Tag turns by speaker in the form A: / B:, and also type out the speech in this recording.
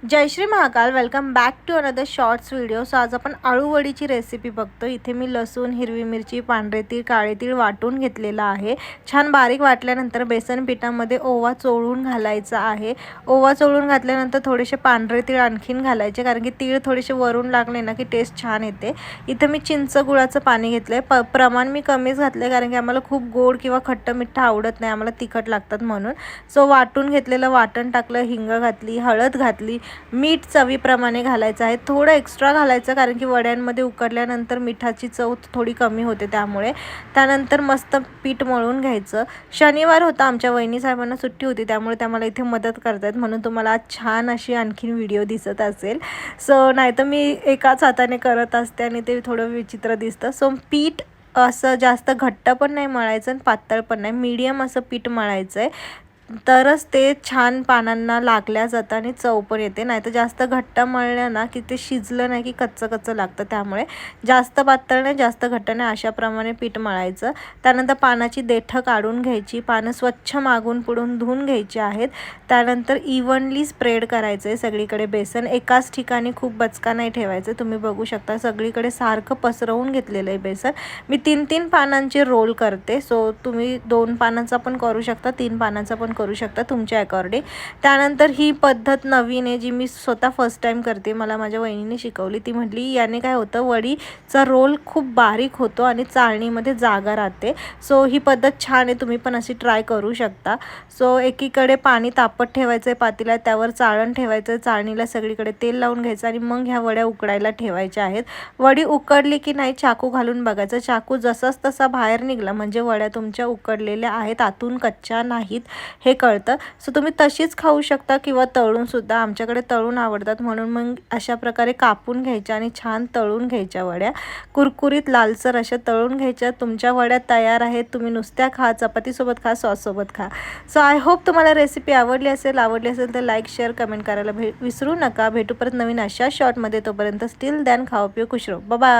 A: Jai Shri Mahakal. Welcome back to another shorts video. So आज आपण आळूवडीची recipe बघतो. इथे मी लसूण, हिरवी मिरची, पांढरे तीळ, काळे तीळ वाटून घेतलेला आहे. छान बारीक वाटल्यानंतर बेसन पिठामध्ये ओवा चोळून घालायचा आहे. ओवा चोळून घातल्यानंतर थोडेसे पांढरे तीळ आणखीन घालायचे, कारण की तीळ थोडेसे वरून लागले ना की टेस्ट छान येते. इथे मी चिंच गुळाचं पाणी घेतलंय. प्रमाण मी कमीच घातले, कारण की आम्हाला खूप गोड किंवा खट्ट मिठ्ठा आवडत नाही, आम्हाला तिखट लागतात म्हणून. सो वाटून घेतलेलं वाटण टाकलं, हिंग घातली, हळद घातली, मीठ चवीप्रमाणे घालायचं आहे. थोडं एक्स्ट्रा घालायचं, कारण की वड्यांमध्ये उकडल्यानंतर मिठाची चव थोडी कमी होते, त्यामुळे. त्यानंतर मस्त पीठ मळून घ्यायचं. शनिवार होता, आमच्या वहिनी साहेबांना सुट्टी होती, त्यामुळे त्या मला इथे मदत करतात, म्हणून तुम्हाला आज छान अशी आणखीन व्हिडिओ दिसत असेल. सो नाहीतर मी एकाच हाताने करत असते आणि ते थोडं विचित्र दिसतं. सो पीठ असं जास्त घट्ट पण नाही मळायचं आणि पातळ पण नाही, मीडियम असं पीठ मळायचं आहे. तरच ते छान पानांना लागल्या जातं आणि चव पण येते. नाही तर जास्त घट्ट मळलं ना की ते शिजलं नाही की कच्चं कच्चं लागतं, त्यामुळे जास्त पातळ नाही जास्त घट्ट नाही अशाप्रमाणे पीठ मळायचं. त्यानंतर पानाची देठं काढून घ्यायची, पानं स्वच्छ मागून पुढून धुवून घ्यायची आहेत. त्यानंतर इव्हनली स्प्रेड करायचं आहे सगळीकडे बेसन. एकाच ठिकाणी खूप बचका नाही ठेवायचं. तुम्ही बघू शकता सगळीकडे सारखं पसरवून घेतलेलं आहे बेसन. मी 3-3 पानांचे रोल करते. सो तुम्ही 2 पानांचा पण करू शकता, 3 पानांचा पण करू शकता तुमच्या अकॉर्डिंग. त्यानंतर ही पद्धत नवीन आहे, जी मी स्वतः फर्स्ट टाइम करते. मला माझ्या वहिनीने शिकवली. ती म्हटली याने काय होतं, वडीचा रोल खूप बारीक होतो आणि चाळणीमध्ये जागा राहते. सो ही पद्धत छान आहे, तुम्ही पण अशी ट्राय करू शकता. सो एकीकडे पाणी तापत ठेवायचं आहे पातेल्यात, त्यावर चाळण ठेवायचं, चाळणीला सगळीकडे तेल लावून घ्यायचं आणि मग ह्या वड्या उकडायला ठेवायच्या आहेत. वडी उकडली की नाही चाकू घालून बघायचं. चाकू जसाच तसा बाहेर निघला म्हणजे वड्या तुमच्या उकडलेल्या आहेत, आतून कच्च्या नाहीत हे कळतं. सो तुम्ही तशीच खाऊ शकता किंवा तळून सुद्धा. आमच्याकडे तळून आवडतात, म्हणून मग अशा प्रकारे कापून घ्यायच्या आणि छान तळून घ्यायच्या वड्या. कुरकुरीत लालसर अशा तळून घ्यायच्या. तुमच्या वड्या तयार आहेत. तुम्ही नुसत्या खा, चपातीसोबत खा, सॉससोबत खा. सो आय होप तुम्हाला रेसिपी आवडली असेल तर लाईक, शेअर, कमेंट करायला विसरू नका. भेटू परत नवीन अशा शॉर्टमध्ये. तोपर्यंत स्टिल दॅन खाओ पिओ खुश रहो. बाय.